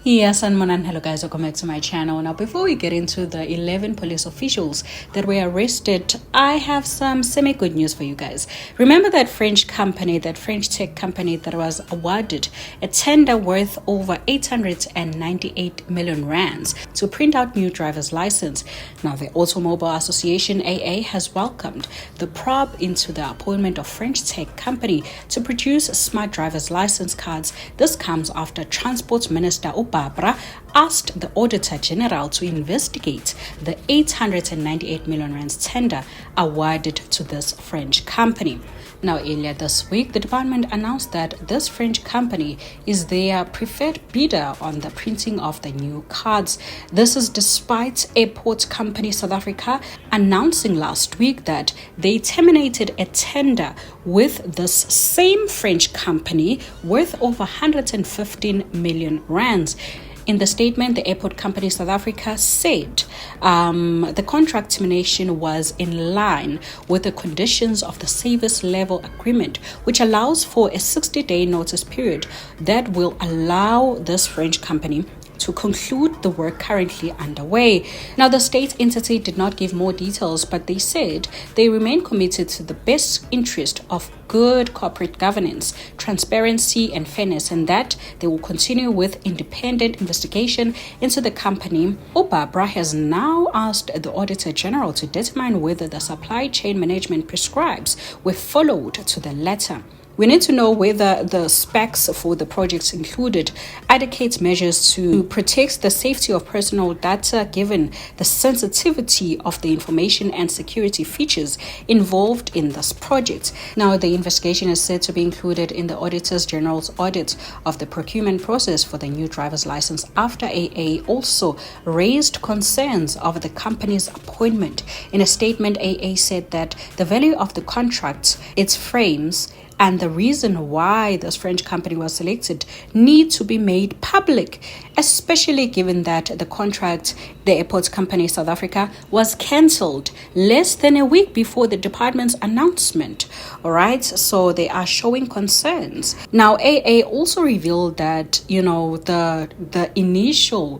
Yes, and Monan, hello guys, welcome back to my channel. Now, before we get into the 11 police officials that were arrested, I have some semi-good news for you guys. Remember that French tech company that was awarded a tender worth over 898 million rands to print out new driver's license. Now, the Automobile Association AA has welcomed the probe into the appointment of French tech company to produce smart driver's license cards. This comes after Transport Minister Barbara asked the Auditor General to investigate the 898 million rands tender awarded to this French company. Now, earlier this week, the department announced that this French company is their preferred bidder on the printing of the new cards. This is despite Airport Company South Africa announcing last week that they terminated a tender with this same French company worth over 115 million rands. In the statement, the Airport Company South Africa said the contract termination was in line with the conditions of the service level agreement, which allows for a 60-day notice period that will allow this French company to conclude the work currently underway. Now, the state entity did not give more details, but they said they remain committed to the best interest of good corporate governance, transparency, and fairness, and that they will continue with independent investigation into the company. Barbara has now asked the Auditor General to determine whether the supply chain management prescribes were followed to the letter. We need to know whether the specs for the projects included adequate measures to protect the safety of personal data given the sensitivity of the information and security features involved in this project. Now, the investigation is said to be included in the Auditor General's audit of the procurement process for the new driver's license after AA also raised concerns over the company's appointment. In a statement, AA said that the value of the contract, its frames, and the reason why this French company was selected need to be made public, especially given that the contract, the Airport Company South Africa, was cancelled less than a week before the department's announcement. All right, so they are showing concerns. Now, AA also revealed that, the initial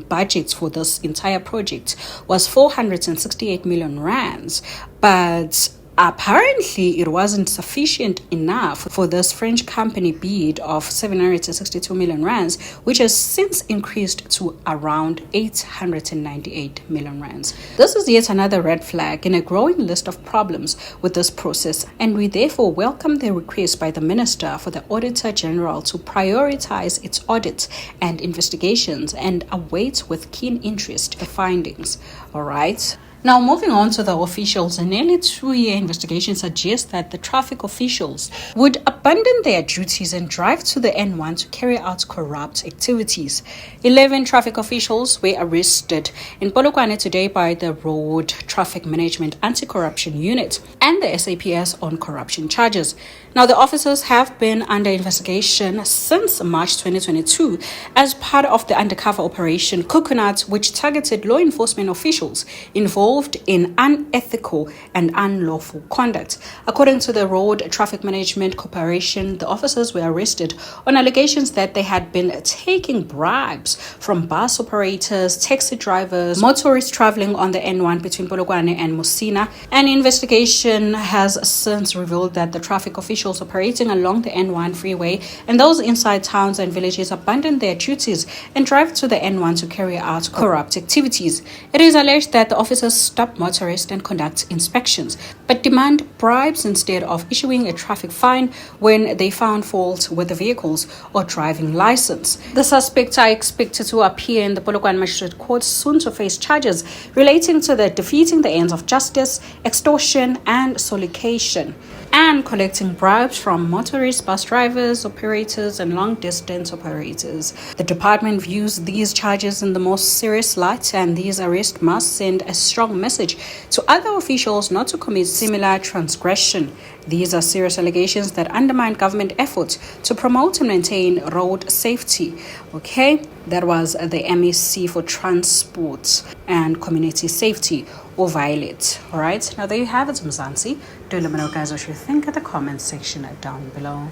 budget for this entire project was 468 million rands, but apparently, it wasn't sufficient enough for this French company bid of 762 million rands, which has since increased to around 898 million rands. This is yet another red flag in a growing list of problems with this process, and we therefore welcome the request by the Minister for the Auditor General to prioritize its audits and investigations and await with keen interest the findings. All right. Now, moving on to the officials, a nearly 2-year investigation suggests that the traffic officials would abandon their duties and drive to the N1 to carry out corrupt activities. 11 traffic officials were arrested in Polokwane today by the Road Traffic Management Anti-Corruption Unit and the SAPS on corruption charges. Now, the officers have been under investigation since March 2022 as part of the undercover operation Coconut, which targeted law enforcement officials involved in unethical and unlawful conduct. According to the Road Traffic Management Corporation, the officers were arrested on allegations that they had been taking bribes from bus operators, taxi drivers, motorists traveling on the N1 between Polokwane and Musina. An investigation has since revealed that the traffic officials operating along the N1 freeway and those inside towns and villages abandon their duties and drive to the N1 to carry out corrupt activities. It is alleged that the officers stop motorists and conduct inspections, but demand bribes instead of issuing a traffic fine when they found fault with the vehicles or driving license. The suspects are expected to appear in the Polokwane Magistrate Court soon to face charges relating to the defeating the ends of justice, extortion, and solication, and collecting bribes from motorists, bus drivers, operators, and long-distance operators. The department views these charges in the most serious light, and these arrests must send a strong message to other officials not to commit similar transgression. These are serious allegations that undermine government efforts to promote and maintain road safety. Okay, that was the MEC for Transport and Community Safety, or Violet. All right, now there you have it, Mzansi. Do let me know, guys, what you think in the comment section down below.